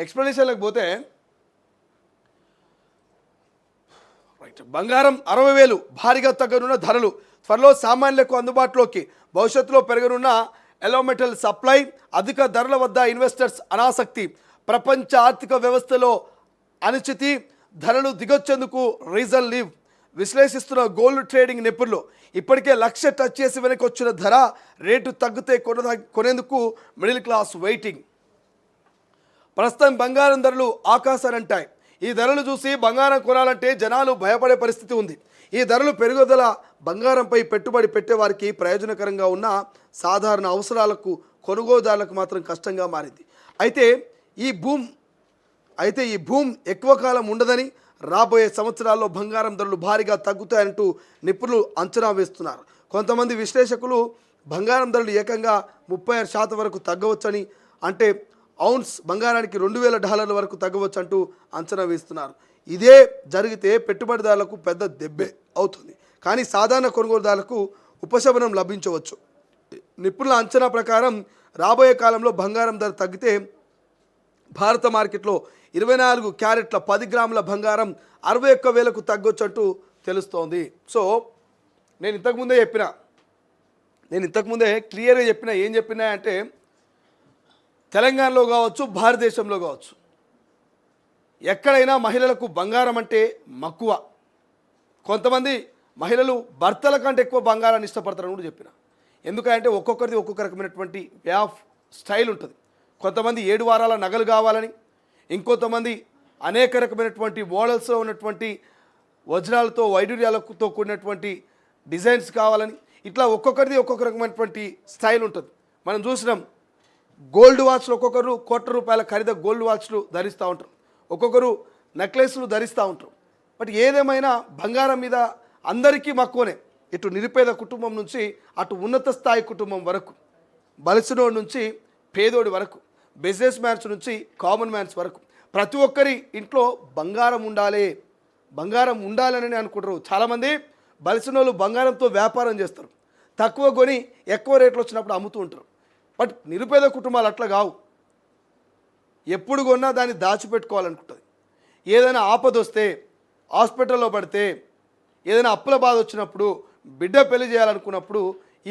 ఎక్స్ప్లెనేషన్లకు పోతే రైట్, బంగారం 60,000 భారీగా తగ్గనున్న ధరలు, త్వరలో సామాన్యులకు అందుబాటులోకి, భవిష్యత్తులో పెరగనున్న ఎలోమెటల్ సప్లై, అధిక ధరల వద్ద ఇన్వెస్టర్స్ అనాసక్తి, ప్రపంచ ఆర్థిక వ్యవస్థలో అనిశ్చితి, ధరలు దిగొచ్చేందుకు రీజన్ లీవ్, విశ్లేషిస్తున్న గోల్డ్ ట్రేడింగ్ నిపుణులు. ఇప్పటికే 1,00,000 టచ్ చేసి వెనక్కి వచ్చిన ధర, రేటు తగ్గితే కొనేందుకు మిడిల్ క్లాస్ వెయిటింగ్. ప్రస్తుతం బంగారం ధరలు ఆకాశానంటాయి. ఈ ధరలు చూసి బంగారం కొనాలంటే జనాలు భయపడే పరిస్థితి ఉంది. ఈ ధరలు పెరుగుదల బంగారంపై పెట్టుబడి పెట్టే వారికి ప్రయోజనకరంగా ఉన్న సాధారణ అవసరాలకు, కొనుగోలుదారులకు మాత్రం కష్టంగా మారింది. అయితే ఈ భూమ్ ఎక్కువ కాలం ఉండదని, రాబోయే సంవత్సరాల్లో బంగారం ధరలు భారీగా తగ్గుతాయంటూ నిపుణులు అంచనా వేస్తున్నారు. కొంతమంది విశ్లేషకులు బంగారం ధరలు ఏకంగా 36% వరకు తగ్గవచ్చని, అంటే ఔన్స్ బంగారానికి $2,000 వరకు తగ్గవచ్చు అంటూ అంచనా వేస్తున్నారు. ఇదే జరిగితే పెట్టుబడిదారులకు పెద్ద దెబ్బే అవుతుంది, కానీ సాధారణ కొనుగోలుదారులకు ఉపశమనం లభించవచ్చు. నిపుణుల అంచనా ప్రకారం రాబోయే కాలంలో బంగారం ధర తగ్గితే భారత మార్కెట్లో 24 క్యారెట్ల 10 గ్రాముల బంగారం 61,000కు తగ్గొచ్చు అంటూ తెలుస్తోంది. సో నేను ఇంతకుముందే క్లియర్గా ఏం చెప్పినా అంటే, తెలంగాణలో కావచ్చు, భారతదేశంలో కావచ్చు, ఎక్కడైనా మహిళలకు బంగారం అంటే మక్కువ. కొంతమంది మహిళలు భర్తల కంటే ఎక్కువ బంగారాన్ని ఇష్టపడతారని కూడా చెప్పిన. ఎందుకంటే ఒక్కొక్కరిది ఒక్కొక్క రకమైనటువంటి వే ఆఫ్ స్టైల్ ఉంటుంది. కొంతమంది 7 వారాల నగలు కావాలని, ఇంకొంతమంది అనేక రకమైనటువంటి మోడల్స్లో ఉన్నటువంటి వజ్రాలతో, వైడూర్యాలతో కూడినటువంటి డిజైన్స్ కావాలని, ఇట్లా ఒక్కొక్కరిది ఒక్కొక్క రకమైనటువంటి స్టైల్ ఉంటుంది. మనం చూసినాం, గోల్డ్ వాచ్లు ఒక్కొక్కరు ₹1,00,000 ఖరీదు గోల్డ్ వాచ్లు ధరిస్తూ ఉంటారు, ఒక్కొక్కరు నెక్లెస్లు ధరిస్తూ ఉంటారు. బట్ ఏదేమైనా బంగారం మీద అందరికీ మక్కువనే. ఇటు నిరుపేద కుటుంబం నుంచి అటు ఉన్నత స్థాయి కుటుంబం వరకు, బలిసినోడి నుంచి పేదోడి వరకు, బిజినెస్ మ్యాన్స్ నుంచి కామన్ మ్యాన్స్ వరకు ప్రతి ఒక్కరి ఇంట్లో బంగారం ఉండాలని అనుకుంటారు. చాలామంది బలిసినోళ్ళు బంగారంతో వ్యాపారం చేస్తారు, తక్కువ కొని ఎక్కువ రేట్లు వచ్చినప్పుడు అమ్ముతూ ఉంటారు. బట్ నిరుపేద కుటుంబాలు అట్లా కావు. ఎప్పుడు కొన్నా దాన్ని దాచిపెట్టుకోవాలనుకుంటుంది. ఏదైనా ఆపద వస్తే, హాస్పిటల్లో పడితే, ఏదైనా అప్పుల బాధ వచ్చినప్పుడు, బిడ్డ పెళ్లి చేయాలనుకున్నప్పుడు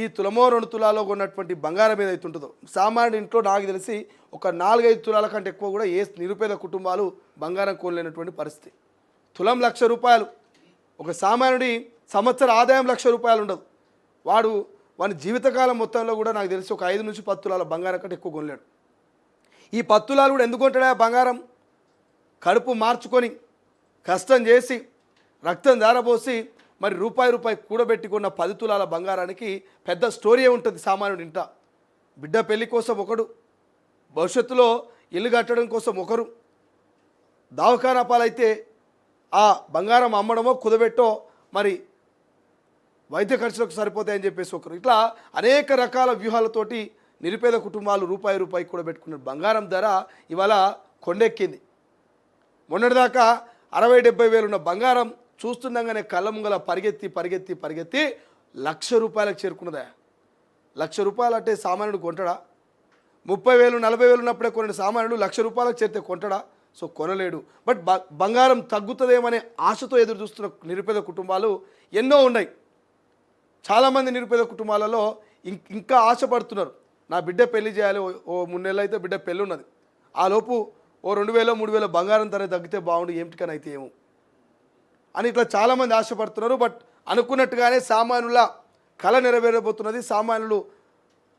ఈ తులమో 2 తులాలో ఉన్నటువంటి బంగారం ఏదైతే ఉంటుందో, సామాన్యుడి ఇంట్లో నాకు తెలిసి ఒక 4-5 తులాల కంటే ఎక్కువ కూడా ఏ నిరుపేద కుటుంబాలు బంగారం కొనలేనటువంటి పరిస్థితి. తులం ₹1,00,000. ఒక సామాన్యుడి సంవత్సర ఆదాయం ₹1,00,000 ఉండదు. వాని జీవితకాలం మొత్తంలో కూడా నాకు తెలిసి ఒక 5 నుంచి 10 తులాల బంగారం కంటే ఎక్కువ కొనలేడు. ఈ 10 తులాలు కూడా ఎందుకు కొంటాడా బంగారం? కడుపు మార్చుకొని, కష్టం చేసి, రక్తం ధారపోసి, మరి రూపాయి కూడబెట్టుకున్న 10 తులాల బంగారానికి పెద్ద స్టోరీ ఉంటుంది సామాన్యుడి ఇంట. బిడ్డ పెళ్లి కోసం ఒకడు, భవిష్యత్తులో ఇల్లు కట్టడం కోసం ఒకరు, దవాఖానా పాలైతే ఆ బంగారం అమ్మడమో కుదబెట్టో మరి వైద్య ఖర్చులకు సరిపోతాయని చెప్పేసి ఒకరు. ఇట్లా అనేక రకాల వ్యూహాలతోటి నిరుపేద కుటుంబాలు రూపాయి కూడా పెట్టుకున్న బంగారం ధర ఇవాళ కొండెక్కింది. మొన్నటిదాకా 60-70 వేలు ఉన్న బంగారం చూస్తుండగానే కళ్ళ ముంగల పరిగెత్తి ₹1,00,000 చేరుకున్నదా? ₹1,00,000 అంటే సామాన్యుడు కొంటాడా? 30,000 40,000 ఉన్నప్పుడే కొన్న సామాన్యుడు ₹1,00,000 చేరితే కొంటాడా? సో కొనలేడు. బట్ బంగారం తగ్గుతుందేమనే ఆశతో ఎదురు చూస్తున్న నిరుపేద కుటుంబాలు ఎన్నో ఉన్నాయి. చాలామంది నిరుపేద కుటుంబాలలో ఇంకా ఆశపడుతున్నారు, నా బిడ్డ పెళ్లి చేయాలి, ఓ 3 నెలలు అయితే బిడ్డ పెళ్ళి ఉన్నది, ఆ లోపు ఓ 2,000-3,000 బంగారం ధర తగ్గితే బాగుండు, ఏమిటికనైతే ఏమో అని ఇట్లా చాలామంది ఆశపడుతున్నారు. బట్ అనుకున్నట్టుగానే సామాన్యుల కళ నెరవేరబోతున్నది. సామాన్యులు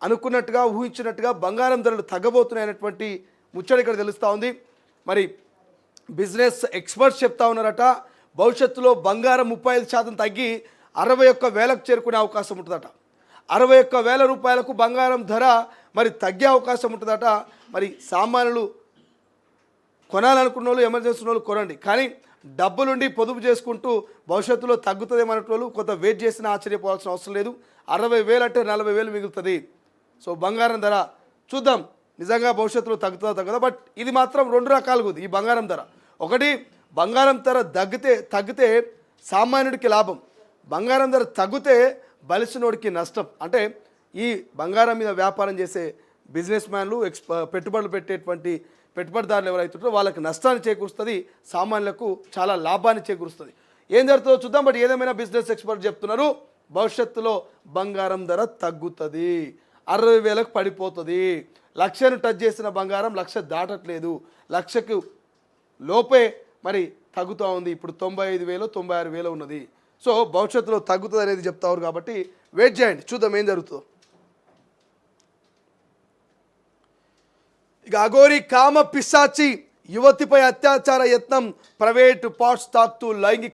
అనుకున్నట్టుగా, ఊహించినట్టుగా బంగారం ధరలు తగ్గబోతున్నాయనేటువంటి ముచ్చట ఇక్కడ తెలుస్తూ ఉంది. మరి బిజినెస్ ఎక్స్పర్ట్స్ చెప్తా ఉన్నారట, భవిష్యత్తులో బంగారం 35% తగ్గి 61,000కు చేరుకునే అవకాశం ఉంటుందట. 61,000 రూపాయలకు బంగారం ధర మరి తగ్గే అవకాశం ఉంటుందట. మరి సామాన్యులు కొనాలనుకున్న వాళ్ళు, ఎమర్జెన్సీ వాళ్ళు కొనండి, కానీ డబ్బులుండి పొదుపు చేసుకుంటూ భవిష్యత్తులో తగ్గుతుందేమన్నట్లు కొంత వెయిట్ చేసినా ఆశ్చర్యపోవాల్సిన అవసరం లేదు. 60,000 అంటే 40,000 మిగులుతుంది. సో బంగారం ధర చూద్దాం నిజంగా భవిష్యత్తులో తగ్గుతుందా తగ్గదా. బట్ ఇది మాత్రం 2 రకాలుగా ఉంది ఈ బంగారం ధర. ఒకటి, బంగారం ధర తగ్గితే సామాన్యుడికి లాభం, బంగారం ధర తగ్గితే బలిసినోడికి నష్టం. అంటే ఈ బంగారం మీద వ్యాపారం చేసే బిజినెస్ మ్యాన్లు పెట్టుబడులు పెట్టేటువంటి పెట్టుబడిదారులు ఎవరైతే ఉంటారో వాళ్ళకి నష్టాన్ని చేకూరుస్తుంది, సామాన్యులకు చాలా లాభాన్ని చేకూరుస్తుంది. ఏం జరుగుతుందో చూద్దాం. బట్ ఏదేమైనా బిజినెస్ ఎక్స్పర్ట్ చెప్తున్నారు భవిష్యత్తులో బంగారం ధర తగ్గుతుంది, 60,000కు పడిపోతుంది. లక్షను టచ్ చేసిన బంగారం 1,00,000 దాటట్లేదు, 1,00,000కు లోపే మరి తగ్గుతూ ఉంది. ఇప్పుడు 95,000 96,000 ఉన్నది. సో భవిష్యత్తులో తగ్గుతుంది అనేది చెప్తారు. కాబట్టి వెయిట్ చేయండి, చూద్దాం ఏం జరుగుతుందో. ఇక అఘోరి కామ పిశాచి యువతిపై అత్యాచార యత్నం, ప్రైవేటు పార్ట్స్ తాకుతూ లైంగిక